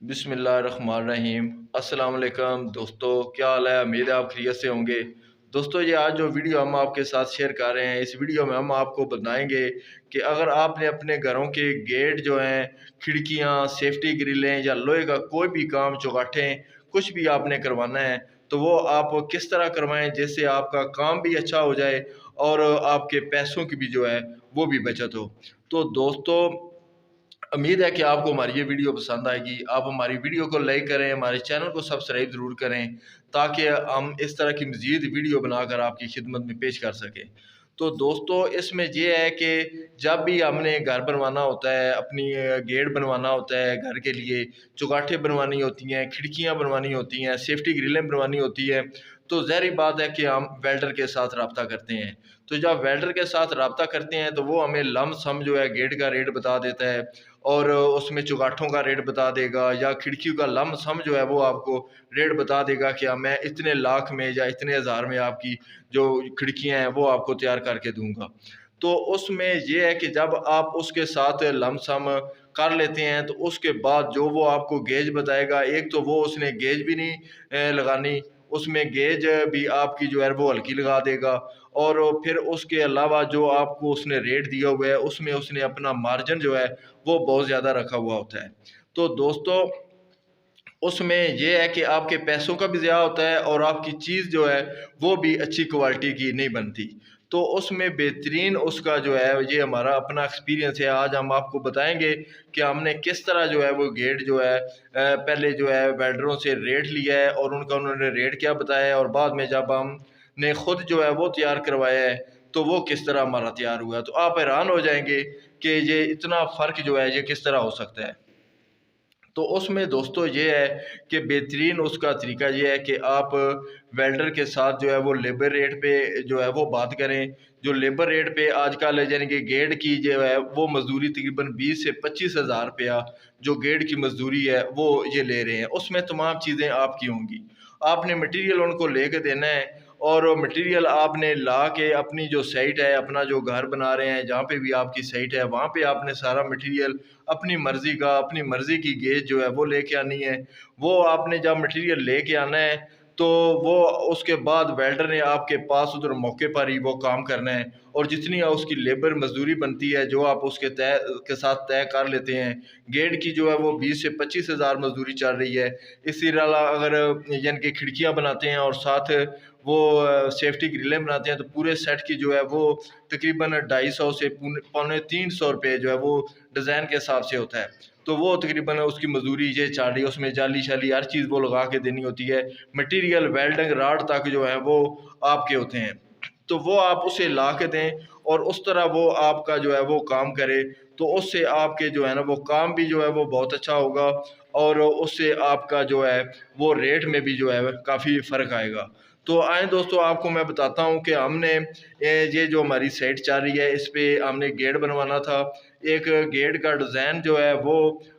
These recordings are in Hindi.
बिस्मिल्लाहिर्रहमानिर्रहीम। अस्सलाम वालेकुम दोस्तों, क्या हाल है? उम्मीद है आप खैरियत से होंगे। दोस्तों, ये आज जो वीडियो हम आपके साथ शेयर कर रहे हैं, इस वीडियो में हम आपको बताएंगे कि अगर आपने अपने घरों के गेट जो हैं, खिड़कियां, सेफ्टी ग्रिलें या लोहे का कोई भी काम, चौगाठें, कुछ भी आपने करवाना है तो वो आप किस तरह करवाएं जिससे आपका काम भी अच्छा हो जाए और आपके पैसों की भी जो है वो भी बचत हो। तो दोस्तों, उम्मीद है कि आपको हमारी ये वीडियो पसंद आएगी। आप हमारी वीडियो को लाइक करें, हमारे चैनल को सब्सक्राइब ज़रूर करें ताकि हम इस तरह की मज़ीद वीडियो बनाकर आपकी खिदमत में पेश कर सकें। तो दोस्तों, इसमें ये है कि जब भी हमने घर बनवाना होता है, अपनी गेट बनवाना होता है, घर के लिए चौगाठें बनवानी होती हैं, खिड़कियाँ बनवानी होती हैं, सेफ्टी ग्रिलें बनवानी होती है, तो ज़ाहिर बात है कि हम वेल्डर के साथ रब्ता करते हैं। तो जब वेल्डर के साथ रब्ता करते हैं तो वो हमें लम-सम जो है गेट का रेट बता देता है और उसमें चौगाठों का रेट बता देगा या खिड़कियों का लम-सम जो है वो आपको रेट बता देगा कि मैं इतने लाख में या इतने हज़ार में आपकी जो खिड़कियाँ हैं वो आपको तैयार करके दूँगा। तो उसमें ये है कि जब आप उसके साथ लम-सम कर लेते हैं तो उसके बाद जो वो आपको गेज बताएगा, एक तो वो उसने गेज भी नहीं लगानी, उसमें गेज भी आपकी जो है वो हल्की लगा देगा और फिर उसके अलावा जो आपको उसने रेट दिया हुआ है उसमें उसने अपना मार्जिन जो है वो बहुत ज़्यादा रखा हुआ होता है। तो दोस्तों, उसमें ये है कि आपके पैसों का भी ज़ाया होता है और आपकी चीज़ जो है वो भी अच्छी क्वालिटी की नहीं बनती। तो उसमें बेहतरीन उसका जो है ये हमारा अपना एक्सपीरियंस है। आज हम आपको बताएँगे कि हमने किस तरह जो है वो गेट जो है पहले जो है वेल्डरों से रेट लिया है और उन्होंने रेट क्या बताया है और बाद में जब हमने खुद जो है वो तैयार करवाया है तो वो किस तरह हमारा तैयार हुआ है। तो आप हैरान हो जाएँगे कि ये इतना फ़र्क जो है ये किस तरह हो सकता है। तो उसमें दोस्तों ये है कि बेहतरीन उसका तरीका ये है कि आप वेल्डर के साथ जो है वो लेबर रेट पे जो है वो बात करें। जो लेबर रेट पे आजकल यानी कि गेट की जो है वो मज़दूरी तकरीबन 20 से 25,000 रुपया जो गेट की मज़दूरी है वो ये ले रहे हैं। उसमें तमाम चीज़ें आपकी होंगी। आपने मटीरियल उनको लेके देना है और मटीरियल आपने ला के अपनी जो साइट है, अपना जो घर बना रहे हैं, जहाँ पे भी आपकी साइट है, वहाँ पे आपने सारा मटीरियल अपनी मर्ज़ी का, अपनी मर्ज़ी की गेज जो है वो लेके आनी है। वो आपने जब मटीरियल लेके आना है, तो वो उसके बाद वेल्डर ने आपके पास उधर मौके पर ही वो काम करना है और जितनी उसकी लेबर मज़दूरी बनती है, जो आप उसके तय के साथ तय कर लेते हैं। गेट की जो है वो 20 से 25,000 मज़दूरी चल रही है। इसी अलावा अगर यानी कि खिड़कियाँ बनाते हैं और साथ वो सेफ्टी ग्रिलें बनाते हैं, तो पूरे सेट की जो है वो तकरीबन 250 से पौने पौने 300 रुपए जो है वो डिज़ाइन के हिसाब से होता है। तो वो तकरीबन उसकी मज़दूरी ये चल रही है, उसमें जाली-शाली हर चीज़ वो लगा के देनी होती है। मटीरियल वेल्डिंग रॉड तक जो है वो आपके होते हैं। तो वो आप उसे ला के दें और उस तरह वो आपका जो है वो काम करे, तो उससे आपके जो है ना वो काम भी जो है वो बहुत अच्छा होगा और उससे आपका जो है वो रेट में भी जो है काफ़ी फ़र्क आएगा। तो आएँ दोस्तों, आपको मैं बताता हूँ कि हमने ये जो हमारी साइट चल रही है इस पे हमने गेट बनवाना था। एक गेट का डिज़ाइन जो है वो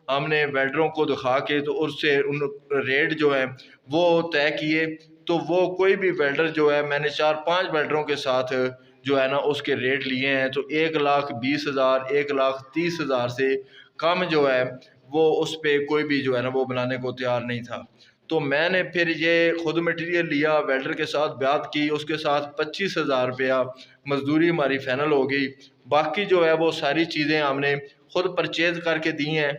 हमने वेल्डरों को दिखा के तो उससे उन रेट जो है वो तय किए। तो वो कोई भी वेल्डर जो है मैंने 4-5 वेल्डरों के साथ जो है ना उसके रेट लिए हैं। तो 1,20,000 1,30,000 से कम जो है वो उस पे कोई भी जो है ना वो बनाने को तैयार नहीं था। तो मैंने फिर ये खुद मटीरियल लिया, वेल्डर के साथ बात की, उसके साथ 25,000 रुपया मज़दूरी हमारी फ़ाइनल हो गई। बाकी जो है वो सारी चीज़ें हमने खुद परचेज़ करके दी हैं।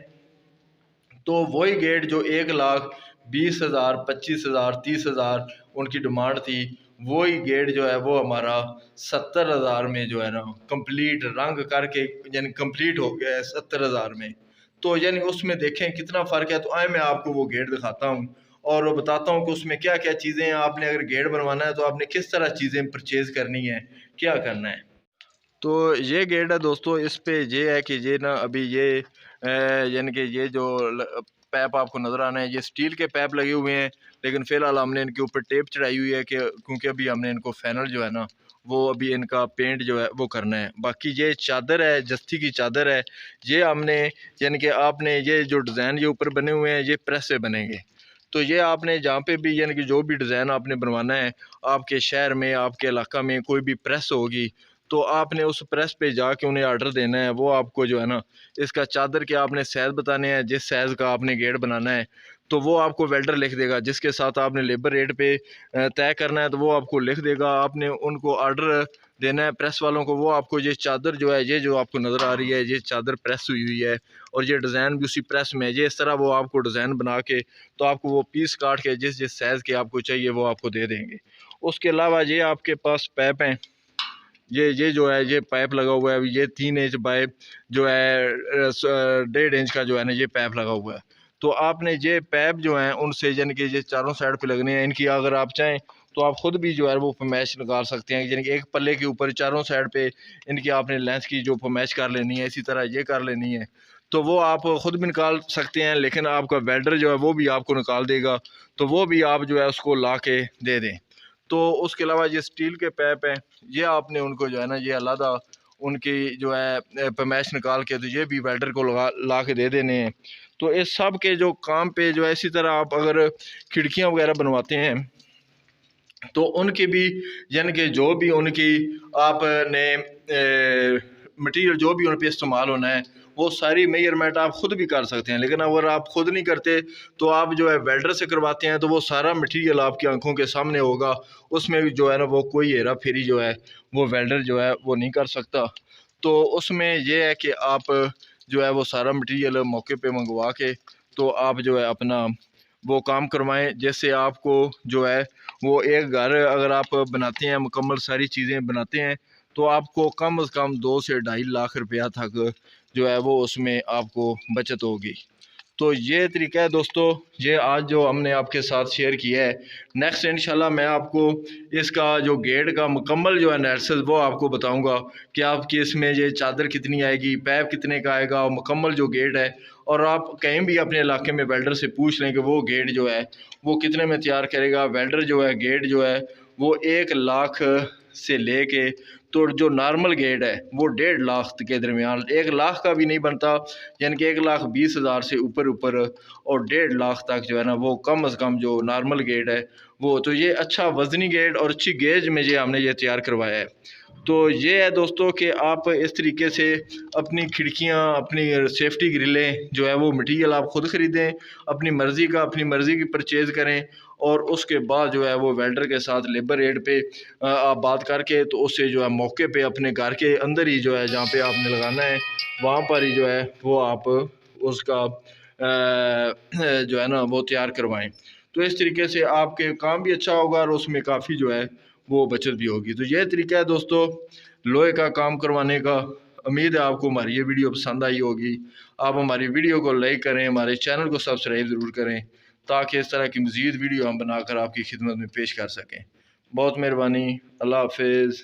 तो वही गेट जो 1,20,000 25,000 30,000 उनकी डिमांड थी, वही गेट जो है वो हमारा 70,000 में जो है ना कंप्लीट रंग करके यानी कंप्लीट हो गया है 70,000 में। तो यानी उसमें देखें कितना फ़र्क है। तो आए मैं आपको वो गेट दिखाता हूँ और बताता हूँ कि उसमें क्या-क्या चीज़ें हैं। आपने अगर गेट बनवाना है तो आपने किस तरह चीज़ें परचेज़ करनी है, क्या करना है। तो ये गेट है दोस्तों, इस पे ये है कि ये ना अभी ये यानी कि ये जो पैप आपको नज़र आ रहे हैं, ये स्टील के पैप लगे हुए हैं, लेकिन फ़िलहाल हमने इनके ऊपर टेप चढ़ाई हुई है कि क्योंकि अभी हमने इनको फ़ाइनल जो है ना वो अभी इनका पेंट जो है वो करना है। बाकी ये चादर है, जस्ती की चादर है, ये हमने यानी कि आपने ये जो डिज़ाइन ये ऊपर बने हुए हैं ये प्रेस से बनेंगे। तो ये आपने जहाँ पे भी यानी कि जो भी डिज़ाइन आपने बनवाना है, आपके शहर में, आपके इलाका में कोई भी प्रेस होगी, तो आपने उस प्रेस पे जाके उन्हें आर्डर देना है। वो आपको जो है ना इसका चादर के आपने साइज़ बताने हैं, जिस साइज़ का आपने गेट बनाना है तो वो आपको वेल्डर लिख देगा। जिसके साथ आपने लेबर रेट पे तय करना है तो वो आपको लिख देगा। आपने उनको आर्डर देना है प्रेस वालों को। वो आपको ये चादर जो है, ये जो आपको नज़र आ रही है, ये चादर प्रेस हुई हुई है और ये डिज़ाइन भी उसी प्रेस में है। ये इस तरह वो आपको डिज़ाइन बना के तो आपको वो पीस काट के जिस जिस साइज़ के आपको चाहिए वो आपको दे देंगे। उसके अलावा ये आपके पास पाइप हैं, ये जो है ये पाइप लगा हुआ है। ये 3 इंच बाय जो है 1.5 इंच का जो है ना ये पाइप लगा हुआ है। तो आपने ये पाइप जो हैं उनसे यानी कि ये चारों साइड पे लगने हैं। इनकी अगर आप चाहें तो आप ख़ुद भी जो है वो फरमाइश निकाल सकते हैं, यानी कि एक पल्ले के ऊपर चारों साइड पे इनकी आपने लेंथ की जो फरमाइश कर लेनी है, इसी तरह ये कर लेनी है। तो वो आप ख़ुद भी निकाल सकते हैं, लेकिन आपका वेल्डर जो है वो भी आपको निकाल देगा। तो वो भी आप जो है उसको ला के दे दें। तो उसके अलावा ये स्टील के पाइप हैं, ये आपने उनको जो है ना ये अलग उनकी जो है फरमाइश निकाल के तो ये भी वेल्डर को ला के दे देने हैं। तो इस सब के जो काम पे जो है इसी तरह आप अगर खिड़कियाँ वगैरह बनवाते हैं तो उनकी भी यानी कि जो भी उनकी आपने मटीरियल जो भी उन पे इस्तेमाल होना है वो सारी मेजरमेंट आप ख़ुद भी कर सकते हैं। लेकिन अगर आप ख़ुद नहीं करते तो आप जो है वेल्डर से करवाते हैं तो वो सारा मटीरियल आपकी आंखों के सामने होगा। उसमें भी जो है ना वो कोई हेरा फेरी जो है वो वेल्डर जो है वो नहीं कर सकता। तो उसमें ये है कि आप जो है वो सारा मटीरियल मौके पे मंगवा के तो आप जो है अपना वो काम करवाएं। जैसे आपको जो है वो एक घर अगर आप बनाते हैं, मुकम्मल सारी चीज़ें बनाते हैं तो आपको कम से कम 2 से 2.5 लाख रुपया तक जो है वो उसमें आपको बचत होगी। तो ये तरीका है दोस्तों, ये आज जो हमने आपके साथ शेयर किया है। नेक्स्ट इंशाल्लाह मैं आपको इसका जो गेट का मुकम्मल जो एनालिसिस वो आपको बताऊंगा कि आपकी इसमें ये चादर कितनी आएगी, पैप कितने का आएगा और मुकम्मल जो गेट है। और आप कहीं भी अपने इलाके में वेल्डर से पूछ लें कि वो गेट जो है वो कितने में तैयार करेगा। वेल्डर जो है गेट जो है वो 1 लाख से लेके तो जो नॉर्मल गेट है वो 1.5 लाख के दरमियान, 1 लाख का भी नहीं बनता, यानी कि 1,20,000 से ऊपर और 1.5 लाख तक जो है ना वो कम से कम जो नॉर्मल गेट है वो। तो ये अच्छा वज़नी गेट और अच्छी गेज में ये हमने ये तैयार करवाया है। तो ये है दोस्तों कि आप इस तरीके से अपनी खिड़कियाँ, अपनी सेफ्टी ग्रिलें जो है वो मटीरियल आप ख़ुद ख़रीदें, अपनी मर्ज़ी की परचेज़ करें और उसके बाद जो है वो वेल्डर के साथ लेबर रेट पे आप बात करके तो उससे जो है मौके पे अपने घर के अंदर ही जो है जहाँ पे आपने लगाना है वहाँ पर ही जो है वो आप उसका जो है ना वो तैयार करवाएं। तो इस तरीके से आपके काम भी अच्छा होगा और उसमें काफ़ी जो है वो बचत भी होगी। तो ये तरीका है दोस्तों लोहे का काम करवाने का। उम्मीद है आपको हमारी ये वीडियो पसंद आई होगी। आप हमारी वीडियो को लाइक करें, हमारे चैनल को सब्सक्राइब ज़रूर करें ताकि इस तरह की मज़ीद वीडियो हम बनाकर आपकी खिदमत में पेश कर सकें। बहुत मेहरबानी। अल्लाह हाफ़िज़।